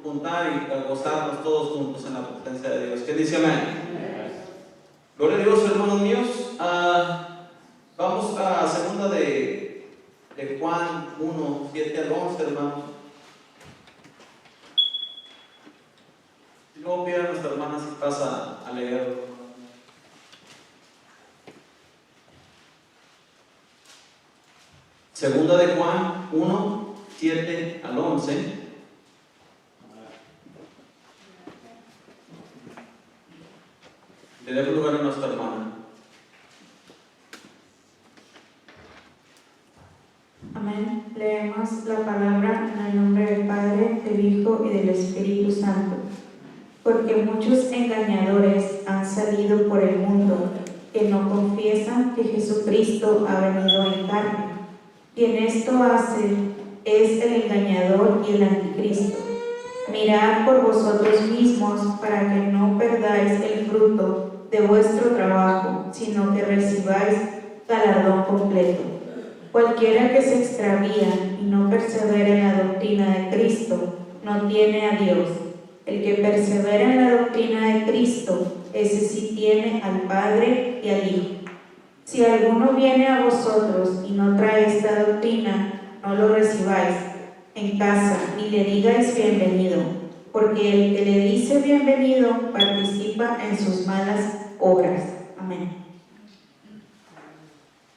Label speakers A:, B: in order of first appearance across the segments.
A: juntar y gozarnos todos juntos en la presencia de Dios. ¿Qué dice amén? Gloria a Dios, hermanos míos. Vamos a segunda de Juan 1, 7 al 11, hermanos. Y luego pida a nuestra hermana si pasa a leerlo. Segunda de Juan 1, 7 al 11. Le dejo lugar a nuestra hermana.
B: Amén. Leemos la palabra en el nombre del Padre, del Hijo y del Espíritu Santo. Porque muchos engañadores han salido por el mundo que no confiesan que Jesucristo ha venido en carne. Quien esto hace es el engañador y el anticristo. Mirad por vosotros mismos para que no perdáis el fruto de vuestro trabajo, sino que recibáis galardón completo. Cualquiera que se extravía y no persevera en la doctrina de Cristo, no tiene a Dios. El que persevera en la doctrina de Cristo, ese sí tiene al Padre y al Hijo. Si alguno viene a vosotros y no trae esta doctrina, no lo recibáis en casa, ni le digáis bienvenido, porque el que le dice bienvenido participa en sus malas obras. Amén.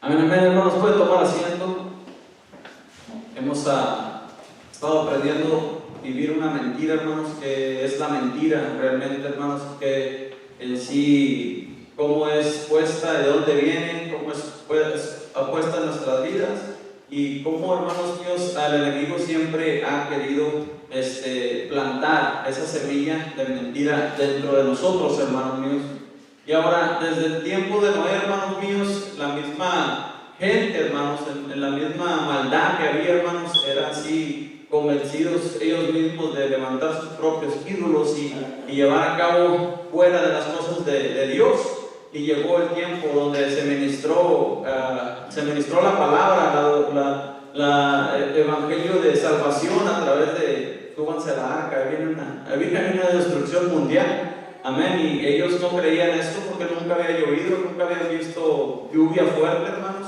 A: Amén, amén, hermanos. Pueden tomar asiento. Hemos estado aprendiendo a vivir una mentira, hermanos, que es la mentira realmente, hermanos, que en sí, cómo es puesta, de dónde viene, cómo es puesta en nuestras vidas y cómo, hermanos míos, el enemigo siempre ha querido plantar esa semilla de mentira dentro de nosotros, hermanos míos. Y ahora, desde el tiempo de Noé, hermanos míos, la misma gente, hermanos, en la misma maldad que había, hermanos, eran así convencidos ellos mismos de levantar sus propios ídolos y llevar a cabo fuera de las cosas de Dios. Y llegó el tiempo donde se ministró la palabra, el evangelio de salvación a través de, súbanse a la arca, viene una destrucción mundial. Amén. Y ellos no creían esto porque nunca había llovido, nunca habían visto lluvia fuerte, hermanos.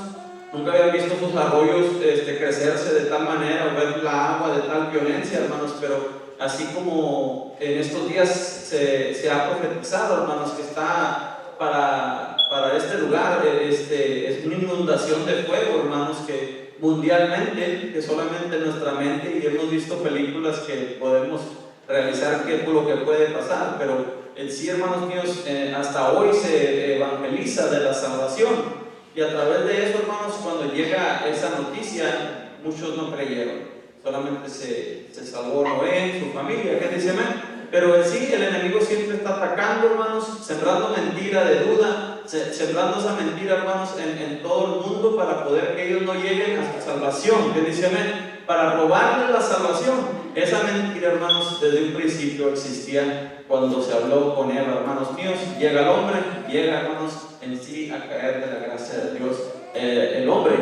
A: Nunca habían visto sus arroyos crecerse de tal manera o ver la agua de tal violencia, hermanos. Pero así como en estos días se ha profetizado, hermanos, que está para este lugar, es una inundación de fuego, hermanos, que mundialmente, que solamente en nuestra mente, y hemos visto películas que podemos realizar qué es lo que puede pasar, pero en sí, hermanos míos, hasta hoy se evangeliza de la salvación, y a través de eso, hermanos, cuando llega esa noticia, muchos no creyeron, solamente se salvó Noé, su familia, ¿qué dice amén? Pero en sí, el enemigo siempre está atacando, hermanos, sembrando mentira de duda, sembrando esa mentira, hermanos, en todo el mundo para poder que ellos no lleguen a su salvación, ¿qué dice amén? Para robarles la salvación. Esa mentira, hermanos, desde un principio existía cuando se habló con Eva, hermanos míos. Llega el hombre, llega, hermanos, en sí a caer de la gracia de Dios el hombre.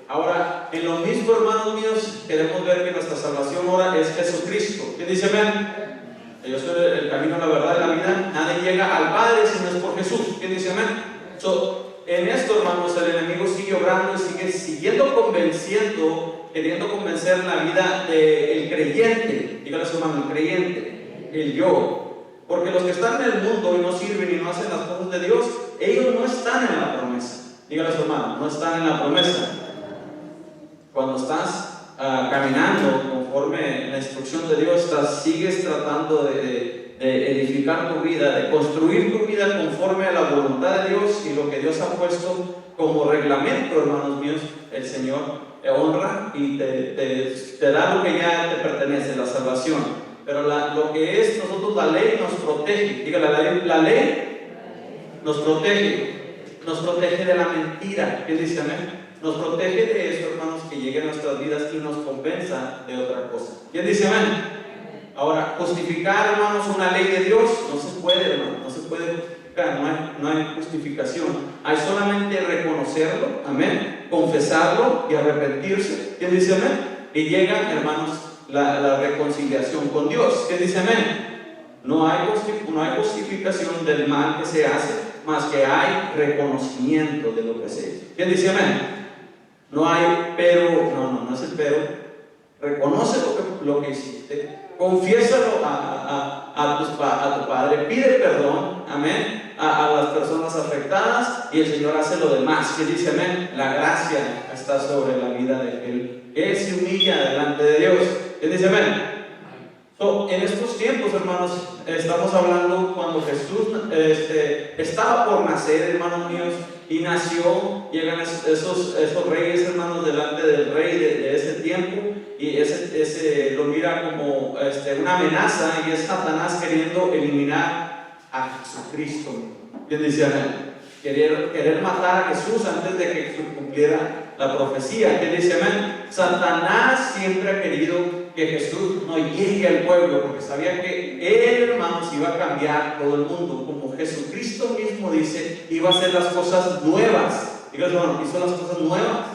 A: Ahora, en lo mismo, hermanos míos, queremos ver que nuestra salvación ahora es Jesucristo. ¿Qué dice amén? Yo soy el camino, la verdad y la vida. Nadie llega al Padre si no es por Jesús. ¿Qué dice amén? En esto, hermanos, el enemigo sigue obrando y sigue siguiendo convenciendo, queriendo convencer la vida del creyente. Dígale a su hermano, el creyente, el yo. Porque los que están en el mundo y no sirven y no hacen las cosas de Dios, ellos no están en la promesa. Dígale a su hermano, no están en la promesa. Cuando estás caminando conforme la instrucción de Dios, sigues tratando de edificar tu vida, de construir tu vida conforme a la voluntad de Dios y lo que Dios ha puesto como reglamento, hermanos míos. El Señor te honra y te da lo que ya te pertenece, la salvación. Pero lo que es nosotros, la ley nos protege. Dígale, la ley nos protege de la mentira. ¿Qué dice amén? Nos protege de eso, hermanos, que llegue a nuestras vidas y nos compensa de otra cosa. ¿Quién dice amén? Ahora, justificar, hermanos, una ley de Dios no se puede, hermano, no se puede justificar, no hay justificación. Hay solamente reconocerlo, amén, confesarlo y arrepentirse. ¿Quién dice amén? Y llega, hermanos, la reconciliación con Dios. ¿Qué dice amén? No hay justificación del mal que se hace, más que hay reconocimiento de lo que se hizo. ¿Quién dice amén? No hay pero, no es el pero. Reconoce lo que hiciste, confiésalo a tu Padre, pide perdón, amén, a las personas afectadas, y el Señor hace lo demás. ¿Quién dice amén? La gracia está sobre la vida de aquel que se humilla delante de Dios. ¿Quién dice amén? En estos tiempos, hermanos, estamos hablando cuando Jesús estaba por nacer, hermanos míos, y nació. Llegan esos reyes, hermanos, delante del rey de ese tiempo, y ese lo mira como una amenaza, y es Satanás queriendo eliminar a Jesucristo. ¿Quién dice amén? Querer matar a Jesús antes de que se cumpliera la profecía. ¿Quién dice amén? Satanás siempre ha querido que Jesús no llegue al pueblo, porque sabía que él, hermanos, iba a cambiar todo el mundo, como Jesucristo mismo dice, iba a hacer las cosas nuevas. Diga, hermano, hizo las cosas nuevas.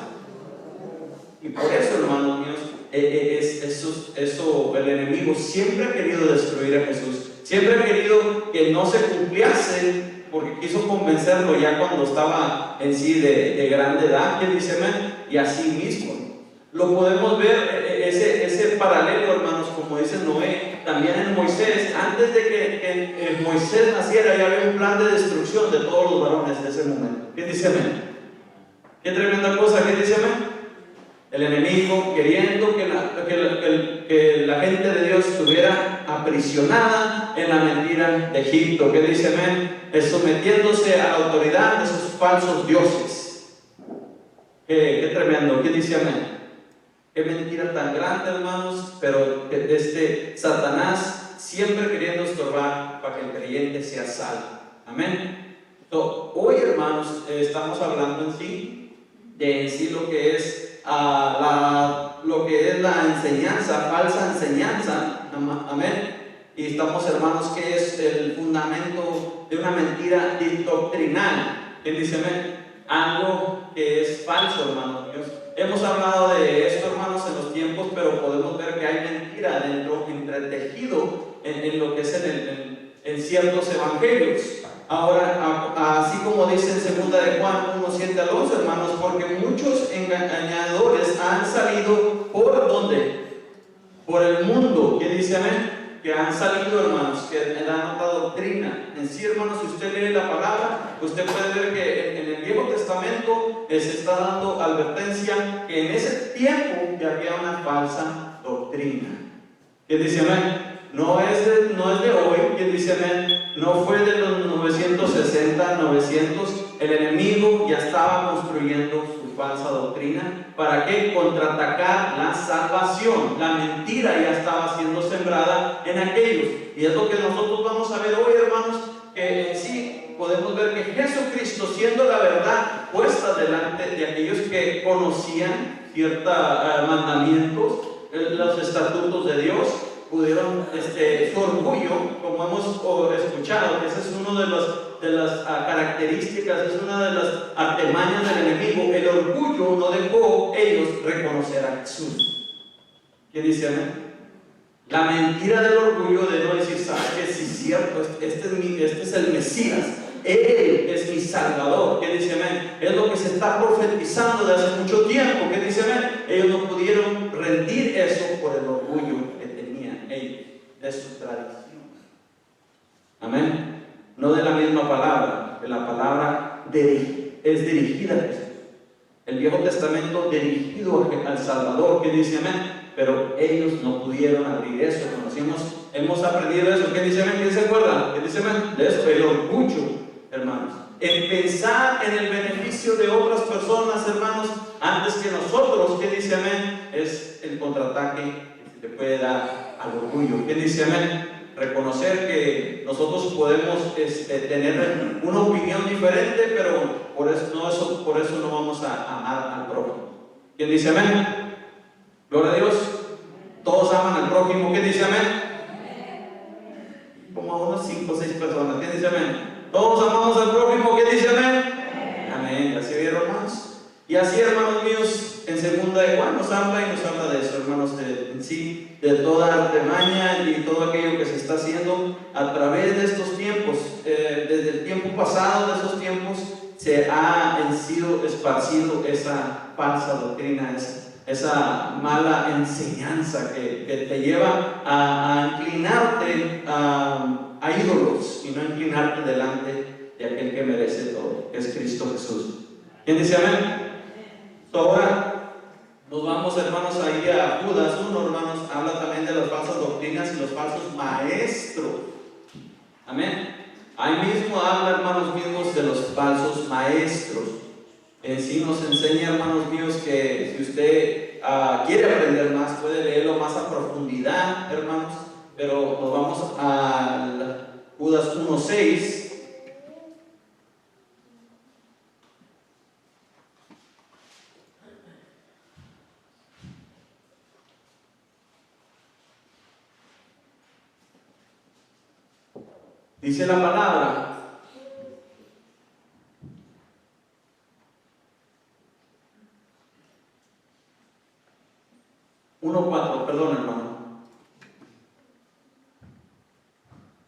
A: Y por eso, hermanos míos, el enemigo siempre ha querido destruir a Jesús, siempre ha querido que no se cumpliese, porque quiso convencerlo ya cuando estaba en sí de grande edad. ¿Quién dice amén? Y así mismo lo podemos ver, ese paralelo, hermanos, como dice Noé, también en Moisés. Antes de que Moisés naciera, ya había un plan de destrucción de todos los varones de ese momento. ¿Quién dice amén? Qué tremenda cosa. ¿Quién dice amén? El enemigo queriendo que la gente de Dios estuviera aprisionada en la mentira de Egipto. ¿Qué dice amén? Sometiéndose a la autoridad de esos falsos dioses. Qué tremendo. ¿Qué dice amén? Qué mentira tan grande, hermanos, pero Satanás siempre queriendo estorbar para que el creyente sea salvo. Amén. Entonces, hoy, hermanos, estamos hablando en sí lo que es la enseñanza, falsa enseñanza. Amén. Y estamos, hermanos, que es el fundamento de una mentira doctrinal. ¿Quién dice amén? Algo que es falso, hermanos Dios. Hemos hablado de esto, hermanos, en los tiempos, pero podemos ver que hay mentira dentro, entretejido en lo que es en ciertos evangelios. Ahora, así como dice en 2 de Juan 1:7 al 11, hermanos, porque muchos engañadores han salido ¿por dónde? Por el mundo. ¿Quién dice amén? Que han salido, hermanos, que dan otra doctrina. En sí, hermanos, si usted lee la palabra, usted puede ver que en el Viejo Testamento se está dando advertencia que en ese tiempo ya había una falsa doctrina. ¿Quién dice amén? No es de hoy. ¿Quién dice amén? No fue de los 960, 900. El enemigo ya estaba construyendo su falsa doctrina. ¿Para qué? Contraatacar la salvación. La mentira ya estaba siendo sembrada en aquellos. Y es lo que nosotros vamos a ver hoy, hermanos, que en sí podemos ver que Jesucristo, siendo la verdad puesta delante de aquellos que conocían ciertos mandamientos, los estatutos de Dios, pudieron, su orgullo, como hemos escuchado, que esa es una de las características, es una de las artimañas del enemigo. El orgullo no dejó ellos reconocer a Jesús. ¿Qué dice amén? La mentira del orgullo de no decir, ¿sabes qué? Sí, es cierto, este es el Mesías, Él es mi Salvador. ¿Qué dice amén? Es lo que se está profetizando de hace mucho tiempo. ¿Qué dice amén? Ellos no pudieron rendir eso por el orgullo que tenían ellos de su tradición. Amén. No de la misma palabra, de la palabra es dirigida a Jesús. El Viejo Testamento dirigido al Salvador. ¿Qué dice amén? Pero ellos no pudieron abrir eso. Hemos aprendido eso. ¿Qué dice amén? ¿Quién se acuerda? ¿Qué dice amén? De eso, el orgullo, hermanos. El pensar en el beneficio de otras personas, hermanos, antes que nosotros. ¿Qué dice amén? Es el contraataque que se le puede dar al orgullo. ¿Qué dice amén? Reconocer que nosotros podemos tener una opinión diferente, pero por eso no vamos a amar al prójimo. ¿Quién dice amén? Gloria a Dios. Todos aman al prójimo. ¿Quién dice amén? Como a unos 5 o 6 personas. ¿Quién dice amén? Todos amamos al prójimo. ¿Quién dice amén? Amén. Así vieron, hermanos. Y así, hermanos míos, en segunda de Juan nos habla de eso, hermanos, en sí, de toda artimaña y todo aquello que se está haciendo a través de estos tiempos. Desde el tiempo pasado, de esos tiempos, se ha sido esparcido esa falsa doctrina, esa mala enseñanza que te lleva a inclinarte a ídolos y no inclinarte delante de aquel que merece todo, que es Cristo Jesús. ¿Quién dice amén? Ahora nos vamos, hermanos, ahí a Judas 1, hermanos, habla también de las falsas doctrinas y los falsos maestros. Amén. Ahí mismo habla, hermanos míos, de los falsos maestros. En sí nos enseña, hermanos míos, que si usted quiere aprender más, puede leerlo más a profundidad, hermanos, pero nos vamos a Judas 1:6. Dice la palabra: perdón, hermano.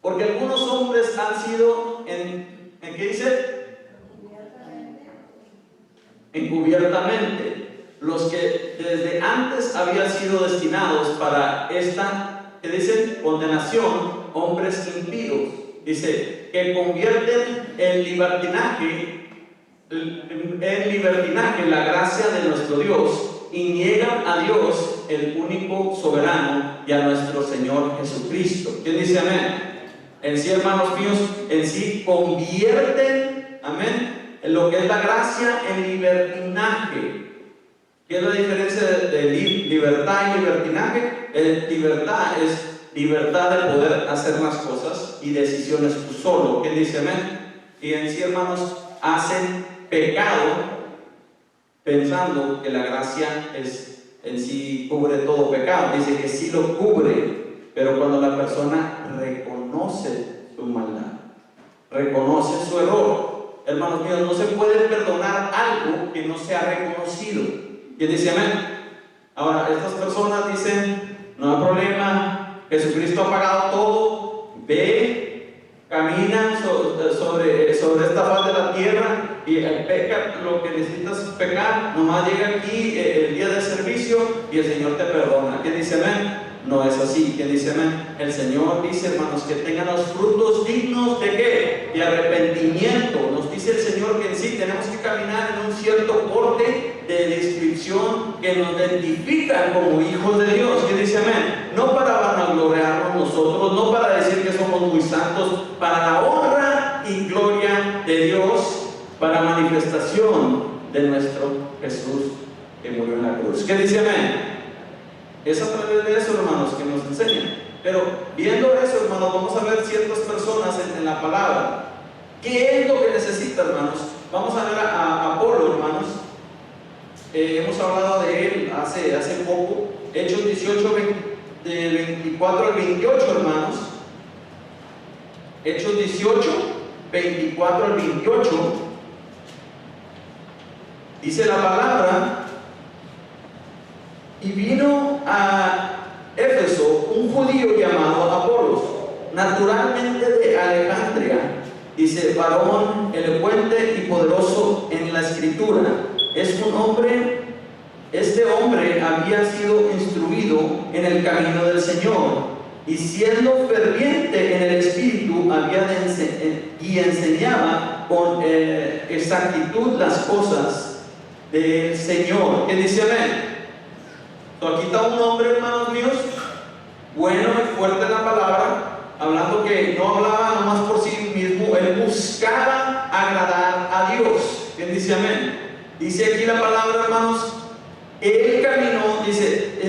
A: Porque algunos hombres han sido ¿en qué dice? Encubiertamente, los que desde antes habían sido destinados para esta, que dicen, condenación, hombres impíos. Dice, que convierten en libertinaje la gracia de nuestro Dios y niegan a Dios, el único soberano, y a nuestro Señor Jesucristo. ¿Quién dice amén? En sí, hermanos míos, en sí convierten, amén, en lo que es la gracia en libertinaje. ¿Qué es la diferencia de libertad y libertinaje? Libertad es libertad de poder hacer las cosas y decisiones tú solo. ¿Quién dice amén? Y en sí, hermanos, hacen pecado pensando que la gracia en sí cubre todo pecado. Dice que sí lo cubre, pero cuando la persona reconoce su maldad, reconoce su error, hermanos míos, no se puede perdonar algo que no se ha reconocido. ¿Quién dice amén? Ahora, estas personas dicen, no hay problema, Jesucristo ha pagado todo, ve, camina sobre esta faz de la tierra y peca lo que necesitas pecar, nomás llega aquí el día del servicio y el Señor te perdona. ¿Quién dice amén? No es así. ¿Quién dice amén? El Señor dice, hermanos, que tengan los frutos dignos de ¿qué? De arrepentimiento. Nos dice el Señor que en sí tenemos que caminar en un cierto porte de descripción que nos identifican como hijos de Dios. ¿Quién dice amén? No para vanagloriarnos nosotros, no para decir que somos muy santos, para la honra y gloria de Dios, para manifestación de nuestro Jesús que murió en la cruz. ¿Qué dice amén? Es a través de eso, hermanos, que nos enseñan. Pero viendo eso, hermanos, vamos a ver ciertas personas en la palabra. ¿Qué es lo que necesita, hermanos? Vamos a ver a Apolo, hermanos. Hemos hablado de él hace poco. Hechos 18, de 24 al 28, hermanos. Hechos 18, 24 al 28. Dice la palabra: y vino a Éfeso un judío llamado Apolos, naturalmente de Alejandría, dice, varón elocuente y poderoso en la escritura. Este hombre había sido instruido en el camino del Señor, y siendo ferviente en el espíritu, y enseñaba con exactitud las cosas del Señor. ¿Qué dice amén? Aquí está un hombre, hermanos míos, bueno y fuerte en la palabra, hablando que no hablaba nomás por sí mismo, él buscaba agradar a Dios. ¿Quién dice amén? Dice aquí la palabra, hermanos, él caminó, dice,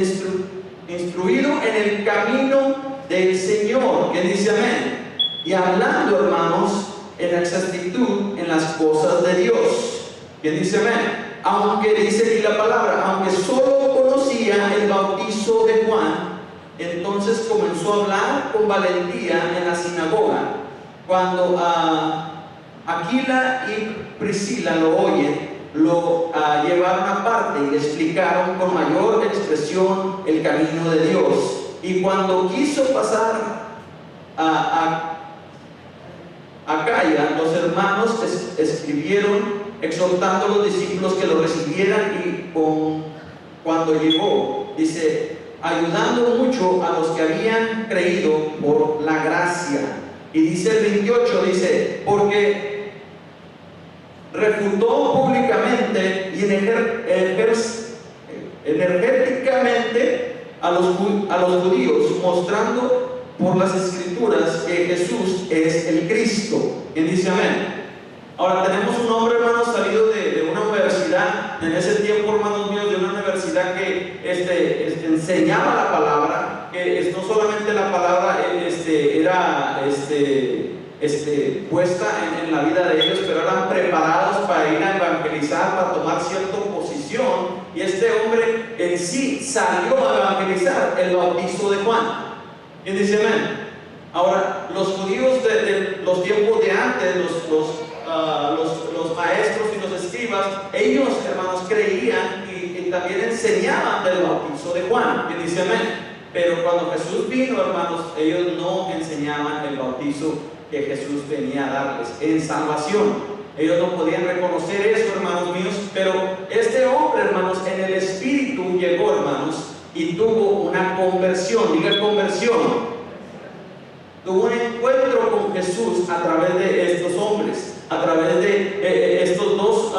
A: instruido en el camino del Señor. ¿Quién dice amén? Y hablando, hermanos, en exactitud en las cosas de Dios. ¿Quién dice amén? Aunque dice aquí la palabra, aunque solo conocía el bautizo de Juan, entonces comenzó a hablar con valentía en la sinagoga. Cuando Aquila y Priscila lo oyen, lo llevaron aparte y le explicaron con mayor expresión el camino de Dios. Y cuando quiso pasar a Acaya, los hermanos escribieron exhortando a los discípulos que lo recibieran, y cuando llegó, dice, ayudando mucho a los que habían creído por la gracia. Y dice el 28, dice, porque refutó públicamente y energéticamente a los judíos, mostrando por las escrituras que Jesús es el Cristo. ¿Quién dice amén? Ahora tenemos un hombre, hermanos, salido de una universidad, en ese tiempo, hermanos míos, de una universidad que enseñaba la palabra, que no solamente la palabra era puesta en la vida de ellos, pero eran preparados para ir a evangelizar, para tomar cierta posición, y este hombre en sí salió a evangelizar el bautizo de Juan. ¿Quién dice amén? Ahora, los judíos de los tiempos de antes, los maestros y los escribas, ellos, hermanos, creían y también enseñaban del bautizo de Juan. ¿Quién dice amén? Pero cuando Jesús vino, hermanos, ellos no enseñaban el bautizo que Jesús venía a darles en salvación. Ellos no podían reconocer eso, hermanos míos, pero este hombre, hermanos, en el Espíritu llegó, hermanos, y tuvo una conversión. Diga conversión. Tuvo un encuentro con Jesús a través de estos hombres, a través de estos dos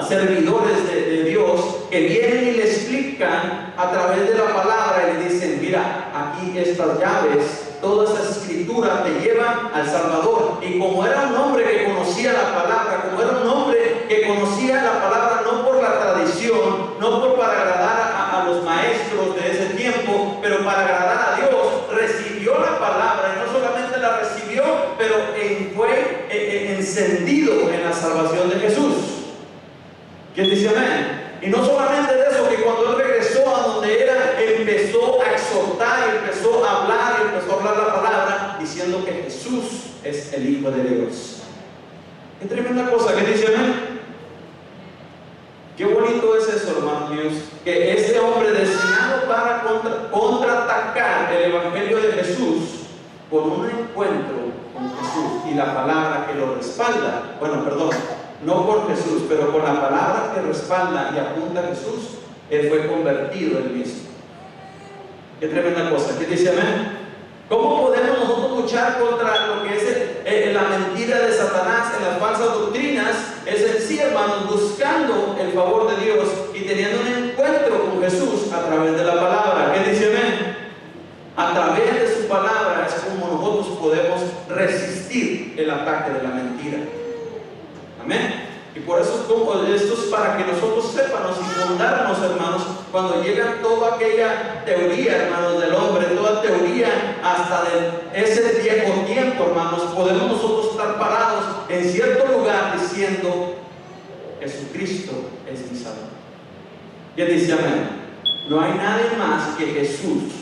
A: servidores de Dios, que vienen y le explican a través de la palabra y le dicen, mira, aquí estas llaves, todas esas escrituras te llevan al Salvador. Y como era un hombre que conocía la palabra, como era un hombre que conocía la palabra no por la tradición, no para agradar a los maestros de ese tiempo, pero para agradar a Dios, recibió la palabra, y no solamente la recibió, pero fue encendido en la salvación de Jesús. ¿Quién dice amén? Y no solamente de eso, que cuando él regresó a donde era, empezó a exhortar, empezó a hablar la palabra, diciendo que Jesús es el Hijo de Dios. Qué tremenda cosa. ¿Qué dice amén? Qué bonito es eso, hermanos míos, que este hombre destinado para contraatacar el Evangelio de Jesús, por un encuentro con Jesús y la palabra que lo respalda, no por Jesús, pero con la palabra que respalda y apunta a Jesús, él fue convertido él mismo. Qué tremenda cosa. ¿Qué dice amén? ¿Cómo podemos nosotros luchar contra lo que es la mentira de Satanás en las falsas doctrinas? Es en sí, hermanos, buscando el favor de Dios y teniendo un encuentro con Jesús a través de la palabra. ¿Qué dice amén? A través de su palabra es como nosotros podemos resistir el ataque de la mentira. Amén. Y por eso esto es para que nosotros sepamos y fundarnos, hermanos, cuando llega toda aquella teoría, hermanos, del hombre, toda teoría hasta de ese viejo tiempo, hermanos, podemos nosotros estar parados en cierto lugar diciendo, Jesucristo es mi Salvador. Y él dice amén. No hay nadie más que Jesús.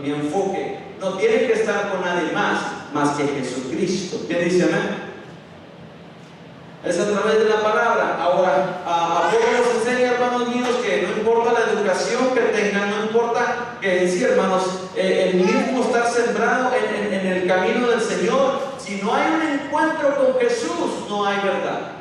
A: Mi enfoque no tiene que estar con nadie más que Jesucristo. ¿Quién dice amén? Es a través de la palabra. Ahora, Apolo nos enseña, hermanos míos, que no importa la educación que tengan, no importa que en sí, hermanos, el mismo estar sembrado en el camino del Señor, si no hay un encuentro con Jesús, no hay verdad.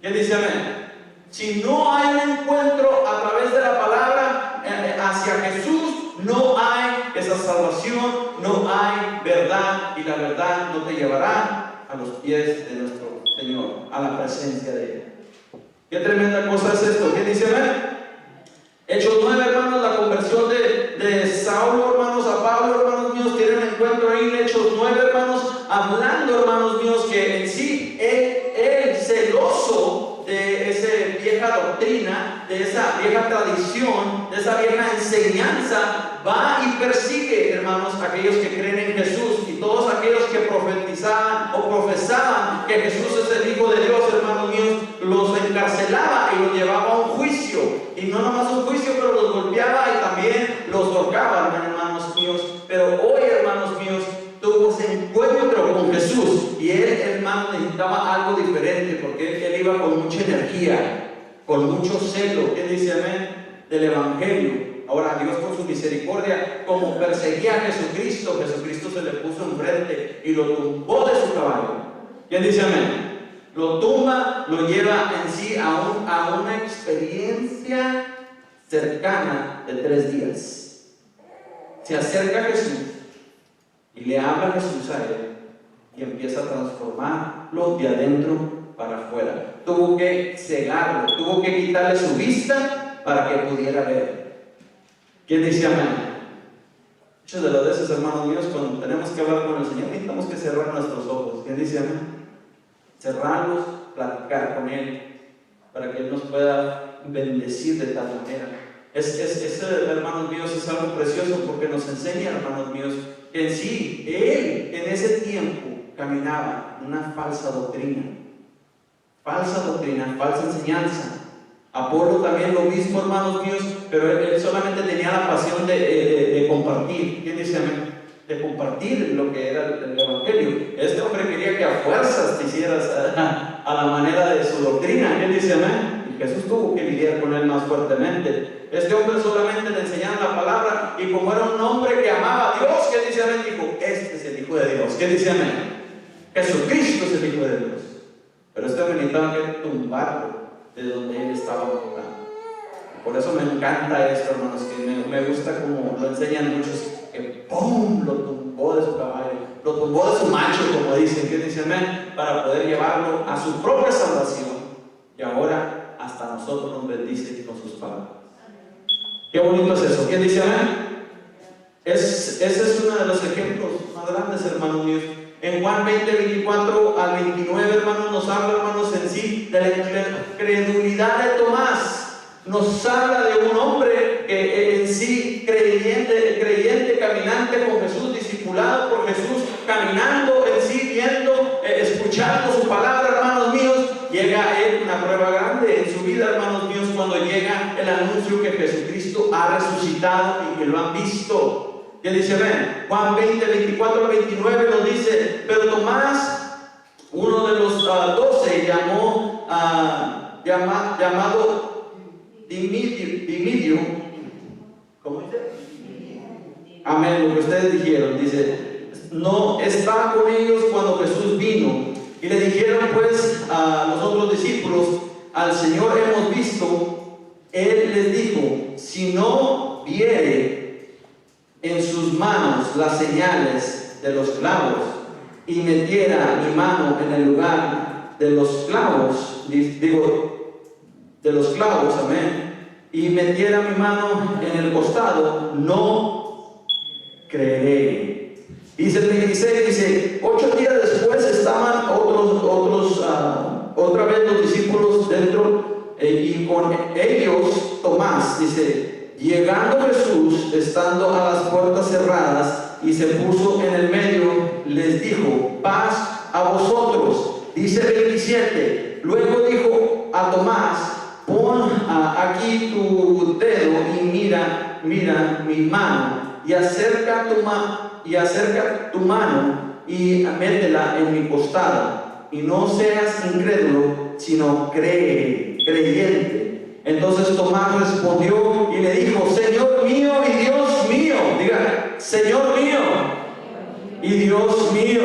A: ¿Quién dice amén? Si no hay un encuentro a través de la palabra hacia Jesús, no hay esa salvación, no hay verdad, y la verdad no te llevará a los pies de nuestro Señor, a la presencia de Él. Qué tremenda cosa es esto. ¿Qué dice amén? Hechos 9, hermanos, la conversión de Saulo, hermanos, a Pablo, hermanos míos, tienen un encuentro ahí en Hechos 9, hermanos, hablando, hermanos míos, que en sí él celoso de esa vieja doctrina, de esa vieja tradición, de esa vieja enseñanza, va y persigue, hermanos, a aquellos que creen en Jesús, y todos aquellos que profetizaban o profesaban que Jesús es el Hijo de Dios, hermanos míos, los encarcelaba y los llevaba a un juicio, y no nomás un juicio, pero los golpeaba y también los ahorcaba, hermanos míos. Pero hoy, hermanos míos, tuvo ese encuentro con Jesús, y él, hermano, necesitaba algo diferente, porque él iba con mucha energía. con mucho celo, ¿qué dice amén? Del Evangelio. Ahora Dios por su misericordia, como perseguía a Jesucristo, Jesucristo se le puso enfrente y lo tumbó de su caballo. ¿Quién dice amén? Lo tumba, lo lleva en sí a una experiencia cercana de 3 días. Se acerca a Jesús y le habla a Jesús a él y empieza a transformarlo de adentro para afuera. Tuvo que cegarlo, tuvo que quitarle su vista para que pudiera ver. ¿Quién dice amén? Muchas de las veces, hermanos míos, cuando tenemos que hablar con el Señor, necesitamos que cerrar nuestros ojos. ¿Quién dice amén? Cerrarlos, platicar con Él, para que Él nos pueda bendecir de tal manera. Hermanos míos, es algo precioso porque nos enseña, hermanos míos, que en sí, Él en ese tiempo caminaba en una falsa doctrina, falsa enseñanza. Apolo también lo mismo, hermanos míos, pero él solamente tenía la pasión de compartir. ¿Quién dice amén? De compartir lo que era el Evangelio. Este hombre quería que a fuerzas te hicieras a la manera de su doctrina. ¿Quién dice amén? Y Jesús tuvo que lidiar con él más fuertemente. Este hombre solamente le enseñaba la palabra, y como era un hombre que amaba a Dios, ¿quién dice amén? Dijo, este es el Hijo de Dios. ¿Quién dice amén? Jesucristo es el Hijo de Dios. Pero este hombre necesitaba que tumbarlo de donde él estaba montando. Por eso me encanta esto, hermanos, que me gusta como lo enseñan muchos, que ¡pum! Lo tumbó de su caballo, lo tumbó de su macho, como dicen, que dicen, amén, para poder llevarlo a su propia salvación. Y ahora hasta nosotros nos bendice con sus palabras. Qué bonito es eso. ¿Quién dice amén? Ese es uno de los ejemplos más grandes, hermanos míos. En Juan 20, 24 al 29, hermanos, nos habla, hermanos, en sí de la incredulidad de Tomás. Nos habla de un hombre que en sí, creyente, caminante con Jesús, discipulado por Jesús, caminando en sí, viendo, escuchando su palabra, hermanos míos. Llega a él una prueba grande en su vida, hermanos míos, cuando llega el anuncio que Jesucristo ha resucitado y que lo han visto. ¿Qué dice? Ven, Juan 20, 24 al 29 nos dice, pero Tomás, uno de los 12, llamado Dimidio, ¿cómo dice? Amén, lo que ustedes dijeron, dice, no estaba con ellos cuando Jesús vino, y le dijeron pues a los otros discípulos, al Señor hemos visto. Él les dijo, si no viere en sus manos las señales de los clavos, y metiera mi mano en el lugar de los clavos, de los clavos, amén, y metiera mi mano en el costado, no creeré. Dice el 26, dice, 8 días después estaban otra vez los discípulos dentro, y con ellos Tomás, dice, llegando Jesús, estando a las puertas cerradas, y se puso en el medio, les dijo, paz a vosotros. Dice el 27, luego dijo a Tomás, pon aquí tu dedo y mira mi mano, y acerca tu mano y métela en mi costado, y no seas incrédulo, sino creyente. Entonces Tomás respondió y le dijo, Señor mío y Dios mío. Diga, Señor mío y Dios mío.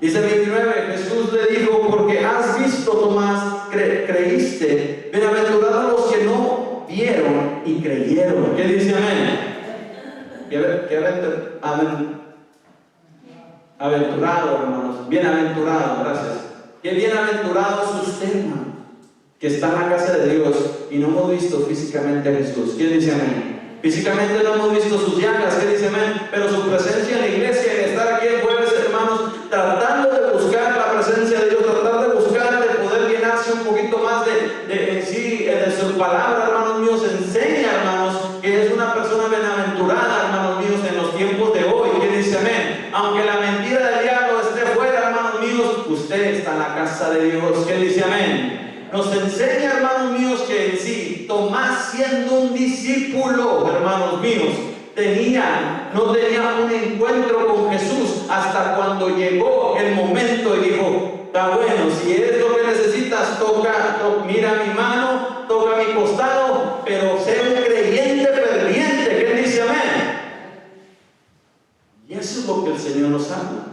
A: Dice 29, Jesús le dijo, porque has visto, Tomás, creíste. Bienaventurados los que no vieron y creyeron. ¿Qué dice amén? Aventurado, hermanos. Bienaventurado, gracias. Qué bienaventurado es usted, hermano, que está en la casa de Dios y no hemos visto físicamente a Jesús. ¿Quién dice amén? Físicamente no hemos visto sus llagas, ¿qué dice amén? Pero su presencia en la iglesia, en estar aquí el jueves, hermanos, tratando de buscar la presencia de Dios, tratar de buscar, de poder llenarse un poquito más de su palabra, hermanos míos, enseña, hermanos, que es una persona bienaventurada, hermanos míos, en los tiempos de hoy. ¿Quién dice amén? Aunque la mentira del diablo esté fuera, hermanos míos, usted está en la casa de Dios. ¿Quién dice amén? Nos enseña, hermanos míos, que en sí, Tomás, siendo un discípulo, hermanos míos, no tenía un encuentro con Jesús hasta cuando llegó el momento y dijo, está bueno, si es lo que necesitas, mira mi mano, toca mi costado, pero sé un creyente ferviente. ¿Quién dice amén? Y eso es lo que el Señor nos habla.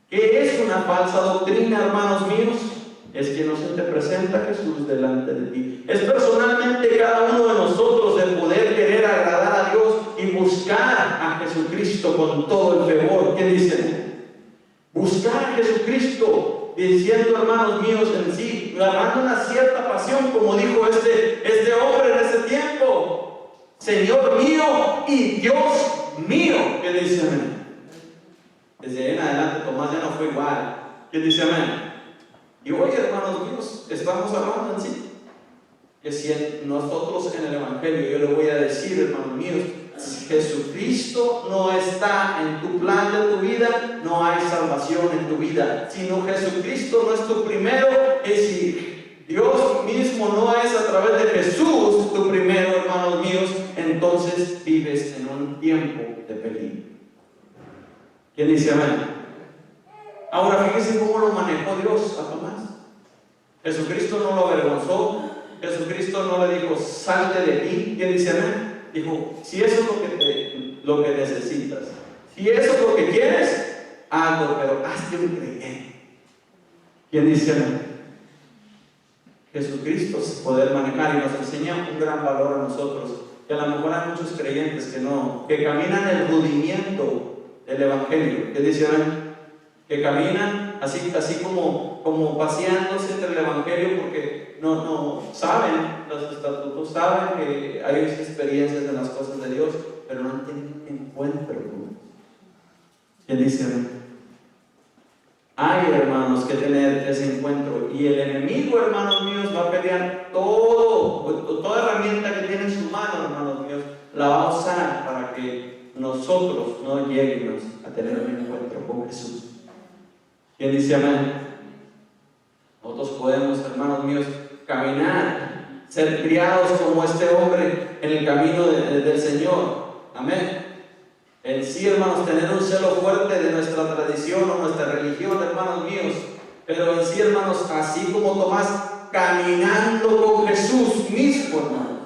A: ¿Qué es una falsa doctrina, hermanos míos? Es que no se te presenta Jesús delante de ti. Es personalmente cada uno de nosotros el poder querer agradar a Dios y buscar a Jesucristo con todo el fervor. ¿Qué dicen? Buscar a Jesucristo, diciendo, hermanos míos, en sí, agarrando una cierta pasión, como dijo este hombre en ese tiempo: Señor mío y Dios mío. ¿Qué dice amén? Desde ahí en adelante Tomás ya no fue igual. ¿Qué dice amén? Y hoy, hermanos míos, estamos hablando en sí que si nosotros en el Evangelio, yo le voy a decir, hermanos míos, si Jesucristo no está en tu plan de tu vida, no hay salvación en tu vida. Si no, Jesucristo no es tu primero, y si Dios mismo no es a través de Jesús tu primero, hermanos míos, entonces vives en un tiempo de peligro. ¿Quién dice amén? Ahora fíjense cómo lo manejó Dios a Tomás. Jesucristo no lo avergonzó. Jesucristo no le dijo, salte de aquí. ¿Quién dice amén? Dijo, si eso es lo que necesitas, si eso es lo que quieres, hazlo, pero hazte un creyente. ¿Quién dice amén? Jesucristo es poder manejar y nos enseña un gran valor a nosotros, que a lo mejor hay muchos creyentes que caminan el rudimiento del Evangelio. ¿Qué dice amén? Que caminan así como paseándose entre el Evangelio, porque no saben los estatutos, saben que hay experiencias en las cosas de Dios, pero no han tenido encuentro con Dios. ¿Quién dice amén? Hay, hermanos, que tener ese encuentro, y el enemigo, hermanos míos, va a pelear toda herramienta que tiene en su mano, hermanos míos, la va a usar para que nosotros no lleguemos a tener un encuentro con Jesús. ¿Quién dice amén? Nosotros podemos, hermanos míos, caminar, ser criados como este hombre en el camino del Señor. Amén. En sí, hermanos, tener un celo fuerte de nuestra tradición o nuestra religión, hermanos míos. Pero en sí, hermanos, así como Tomás, caminando con Jesús mismo, hermanos,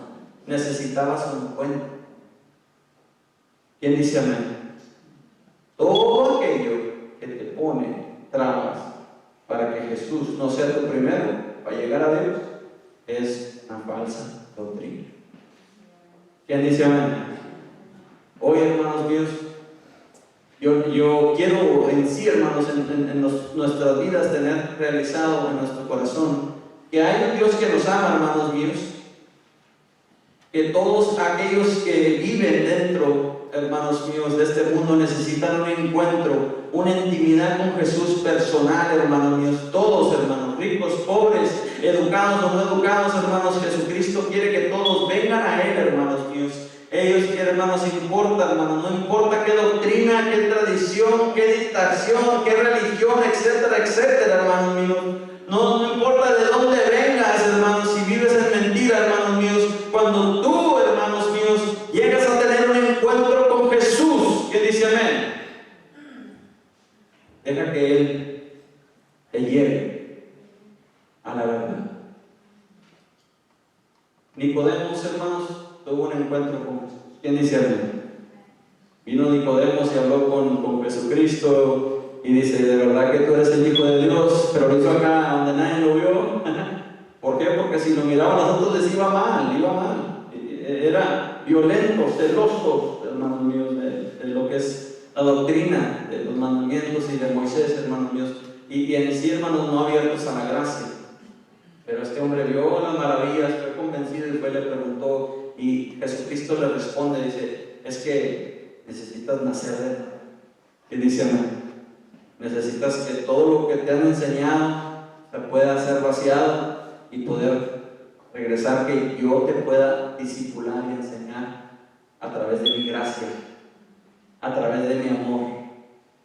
A: necesitabas un encuentro. ¿Quién dice amén? Todo aquello que te pone trabas para que Jesús no sea tu primero para llegar a Dios es una falsa doctrina. ¿Quién dice amén? Hoy, hermanos míos, yo quiero en sí, hermanos, en nuestras vidas tener realizado en nuestro corazón que hay un Dios que nos ama, hermanos míos, que todos aquellos que viven dentro, hermanos míos, de este mundo necesitan un encuentro, una intimidad con Jesús personal, hermanos míos. Todos, hermanos, ricos, pobres, educados o no educados, hermanos, Jesucristo quiere que todos vengan a Él, hermanos míos. Ellos quieren, hermanos, importa, hermanos, no importa qué doctrina, qué tradición, qué dictación, qué religión, etcétera, etcétera, hermanos míos. No importa de dónde vengas, hermanos, si vives en mentira, hermanos míos. Cuando tú, hermanos míos, llegas a tener un encuentro con Jesús, que dice amén, deja que Él te lleve a la verdad. Nicodemos, hermanos, tuvo un encuentro con Jesús. ¿Quién dice amén? Vino Nicodemos y habló con Jesucristo y dice, de verdad que tú eres el Hijo de Dios, pero lo hizo acá donde nadie lo vio. ¿Por qué? Porque si lo miraban a nosotros les iba mal. Era violento, celoso, hermanos míos, de lo que es la doctrina de los mandamientos y de Moisés, hermanos míos, y en sí, hermanos, no abiertos a la gracia. Pero este hombre vio las maravillas, fue convencido y le preguntó, y Jesucristo le responde, dice, es que necesitas nacer de nuevo. Y dice, amén, necesitas que todo lo que te han enseñado te pueda ser vaciado y poder regresar, que yo te pueda discipular y enseñar a través de mi gracia, a través de mi amor,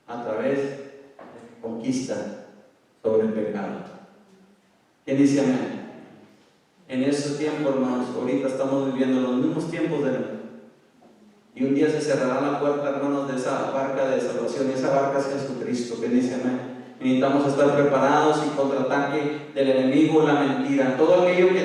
A: a través de mi conquista sobre el pecado. ¿Quién dice amén? En ese tiempo, hermanos, ahorita estamos viviendo los mismos tiempos de la vida. Y un día se cerrará la puerta, hermanos, de esa barca de salvación, y esa barca es Jesucristo. ¿Quién dice amén? Necesitamos estar preparados y contraataque del enemigo, la mentira, todo aquello que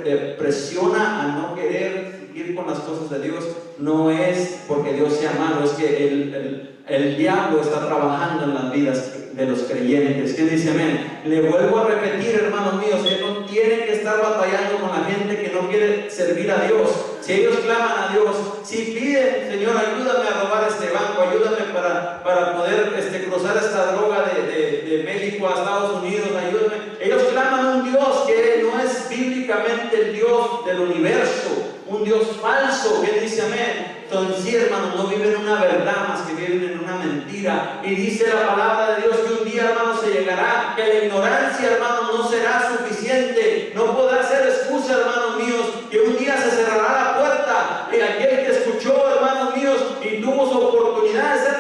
A: te presiona a no querer seguir con las cosas de Dios. No es porque Dios sea malo, es que el diablo está trabajando en las vidas de los creyentes. ¿Quién dice amén? Le vuelvo a repetir, hermanos míos, ellos no tienen que estar batallando con la gente que no quiere servir a Dios. Si ellos claman a Dios, si piden, Señor, ayúdame a robar este banco, ayúdame para poder cruzar esta droga de México a Estados Unidos, ayúdame. Ellos claman a un Dios que no es bíblicamente el Dios del universo, un Dios falso. ¿Quién dice amén? Entonces, sí, hermanos, no viven una verdad, más que viven en una mentira. Y dice la palabra de Dios que un día, hermanos, se llegará, que la ignorancia, hermanos, no será suficiente, no podrá ser excusa, hermanos míos, que un día se cerrará la puerta y aquel que escuchó, hermanos míos, y tuvo su oportunidad de hacer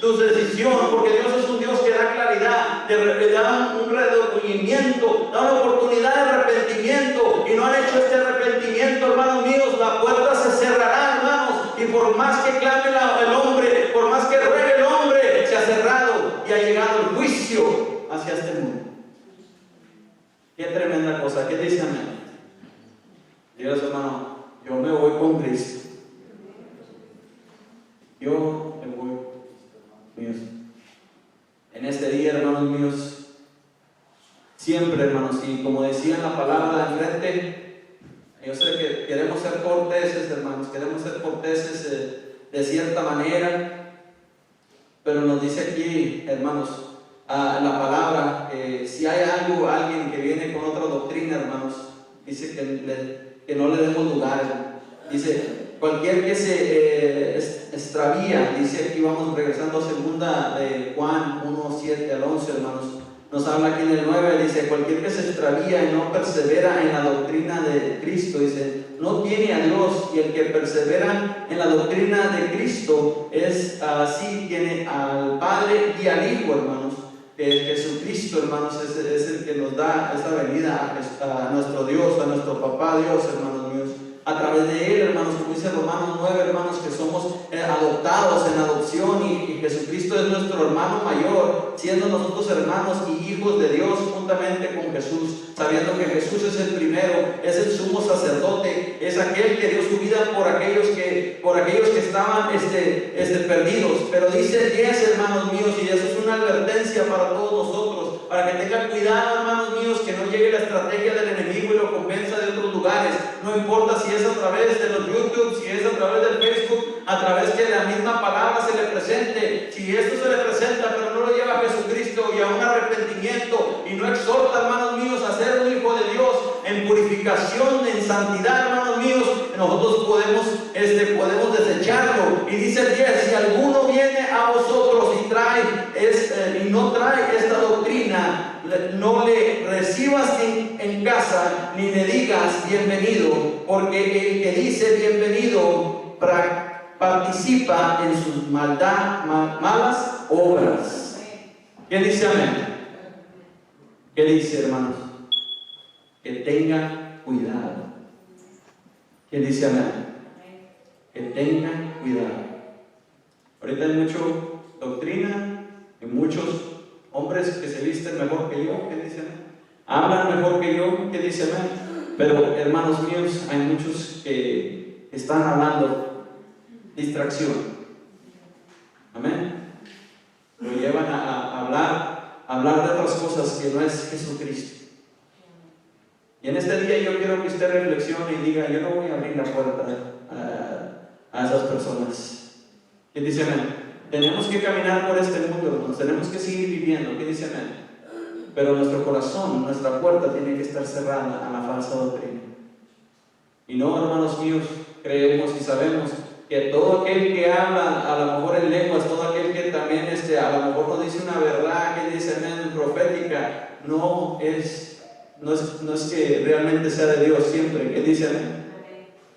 A: tu decisión, porque Dios es un Dios que da claridad, le da un redargüimiento, da una oportunidad de arrepentimiento, y no han hecho este arrepentimiento, hermanos míos, la puerta se cerrará, hermanos. Y por más que clame el hombre, por más que ruegue el hombre, se ha cerrado y ha llegado el juicio hacia este mundo. Qué tremenda cosa. ¿Qué dice amén? Dios, hermano, yo me voy con Cristo. Yo me voy, míos. En este día, hermanos míos, siempre, hermanos, y como decía en la palabra de enfrente, yo sé que queremos ser corteses, hermanos, queremos ser corteses de cierta manera, pero nos dice aquí, hermanos, la palabra, si hay alguien que viene con otra doctrina, hermanos, dice que no le demos lugar. Dice, cualquier que se extravía, dice aquí, vamos regresando a segunda de Juan 1, 7 al 11, hermanos. Nos habla aquí en el 9, dice, cualquier que se extravía y no persevera en la doctrina de Cristo, dice, no tiene a Dios, y el que persevera en la doctrina de Cristo es así, tiene al Padre y al Hijo, hermanos. Jesucristo, hermanos, es el que nos da esta venida a nuestro Dios, a nuestro Papá Dios, hermanos míos. A través de Él, hermanos, como dice Romanos 9, hermanos, que somos adoptados en adopción y Jesucristo es nuestro hermano mayor, siendo nosotros hermanos y hijos de Dios juntamente con Jesús, sabiendo que Jesús es el primero, es el sumo sacerdote, es aquel que dio su vida por aquellos que estaban perdidos. Pero dice el 10, hermanos míos, y eso es una advertencia para todos nosotros, para que tengan cuidado, hermanos míos, que no llegue la estrategia del enemigo y lo convenza de otros lugares. No importa si es a través de los YouTube, si es a través del Facebook, a través que la misma palabra se le presente. Si esto se le presenta, pero no lo lleva a Jesucristo y a un arrepentimiento, y no exhorta, hermanos míos, a ser un hijo de Dios en purificación, en santidad, hermanos míos, nosotros podemos desecharlo. Y dice el 10, si alguno viene a vosotros y no trae esta doctrina, no le recibas en casa, ni le digas bienvenido, porque el que dice bienvenido participa en sus malas obras. ¿Qué dice amén? ¿Qué dice, hermanos? Que tengan cuidado. ¿Qué dice amén? Que tengan cuidado. Ahorita hay mucha doctrina y muchos hombres que se visten mejor que yo, ¿qué dicen? Hablan mejor que yo, ¿qué dicen? Pero, hermanos míos, hay muchos que están hablando distracción. Amén. Lo llevan a hablar de otras cosas que no es Jesucristo. Y en este día yo quiero que usted reflexione y diga, yo no voy a abrir la puerta a esas personas. ¿Qué dice amén? Tenemos que caminar por este mundo, hermanos, tenemos que seguir viviendo. ¿Qué dice amén? Pero nuestro corazón, nuestra puerta tiene que estar cerrada a la falsa doctrina. Y no, hermanos míos, creemos y sabemos que todo aquel que habla, a lo mejor en lenguas, todo aquel que también a lo mejor no dice una verdad, que dice amén, profética, no es que realmente sea de Dios siempre. ¿Qué dice amén?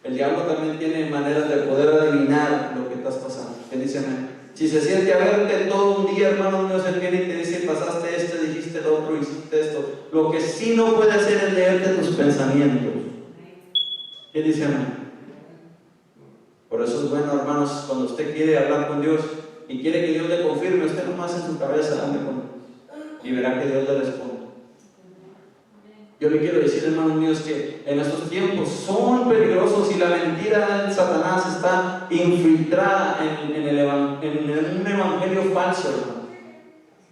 A: El diablo también tiene maneras de poder adivinar lo que estás pasando. ¿Qué dice amén? Si se siente a verte todo un día, hermano mío, él viene y te dice, pasaste esto, dijiste lo otro, hiciste esto. Lo que sí no puede hacer es leerte tus pensamientos. ¿Qué dice amén? Por eso es bueno, hermanos, cuando usted quiere hablar con Dios y quiere que Dios le confirme, usted nomás en su cabeza hable con Dios. y verá que Dios le responde. Yo le quiero decir, hermanos míos, que en estos tiempos son peligrosos y la mentira de Satanás está infiltrada en un evangelio falso, hermano,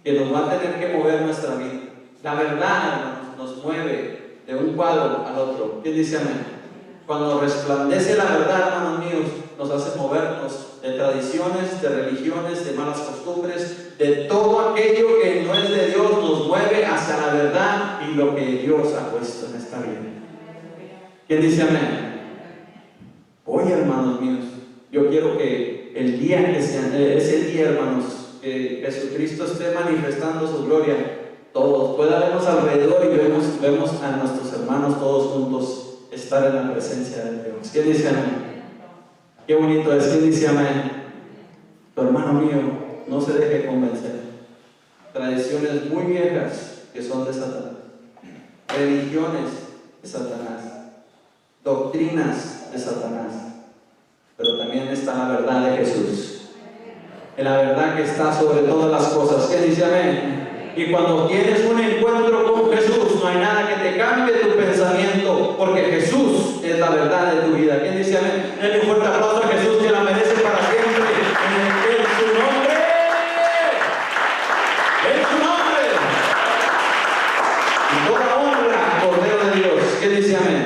A: que nos va a tener que mover nuestra vida. La verdad, hermanos, nos mueve de un cuadro al otro. ¿Quién dice amén? Cuando resplandece la verdad, hermanos míos, nos hace movernos de tradiciones, de religiones, de malas costumbres, de todo aquello que no es de Dios, nos mueve hacia la verdad y lo que Dios ha puesto en esta vida. ¿Quién dice amén? Hoy, hermanos míos, yo quiero que el día que sea, ese día, hermanos, que Jesucristo esté manifestando su gloria, todos pueda vernos alrededor y vemos a nuestros hermanos todos juntos estar en la presencia de Dios. ¿Quién dice amén? Qué bonito es. ¿Quién dice amén? Tu hermano mío, no se deje convencer. Tradiciones muy viejas que son de Satanás, religiones de Satanás, doctrinas de Satanás, pero también está la verdad de Jesús, en la verdad que está sobre todas las cosas. ¿Quién dice amén? Y cuando tienes un encuentro con Jesús, no hay nada que te cambie tu pensamiento, porque Jesús es la verdad de tu vida. ¿Quién dice amén? Denle un fuerte aplauso a Jesús, que la merece para siempre, en su nombre. En su nombre. Y toda honra, Cordero de Dios. ¿Quién dice amén?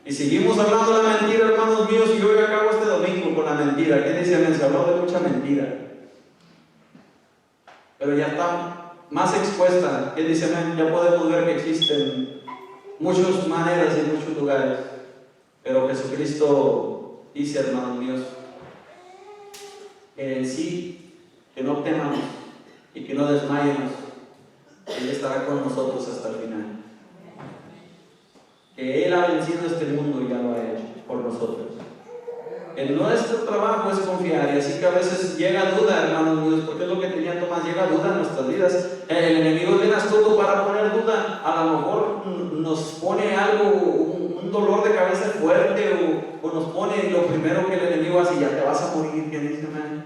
A: Y seguimos hablando de la mentira, hermanos míos, y hoy acabo este domingo con la mentira. ¿Quién dice amén? Se habló de mucha mentira, pero ya está más expuesta. ¿Quién dice amén? Ya podemos ver que existen muchas maneras y muchos lugares, pero Jesucristo dice, hermanos míos, que en sí, que no temamos y que no desmayemos, que Él estará con nosotros hasta el final, que Él ha vencido este mundo y ya lo ha hecho por nosotros. En nuestro trabajo es confiar, y así que a veces llega duda, hermanos míos, porque es lo que tenía Tomás, llega duda en nuestras vidas. El enemigo tiene astuto para poner duda. A lo mejor nos pone algo, un dolor de cabeza fuerte, o nos pone lo primero que el enemigo hace: ya te vas a morir. ¿Quién dice amén?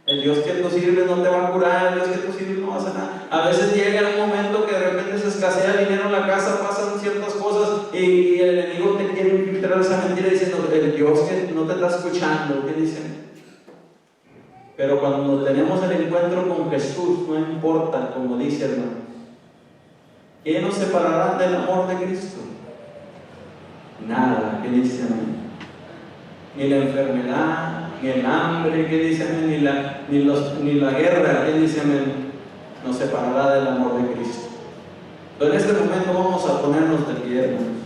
A: El Dios que tú sirves no te va a curar, el Dios que tú sirves no va a hacer nada. A veces llega un momento que de repente se escasea dinero en la casa, pasan ciertas cosas y el enemigo te quiere infiltrar esa mentira diciendo: el Dios que no te está escuchando. ¿Qué dicen? Pero cuando tenemos el encuentro con Jesús, no importa, como dice, hermano, ¿qué nos separará del amor de Cristo? Nada. ¿Qué dice, hermano? Ni la enfermedad, ni el hambre, ¿qué dice amén? Ni la guerra, ¿qué dice amén? Nos separará del amor de Cristo. Pero en este momento vamos a ponernos de pie, hermanos.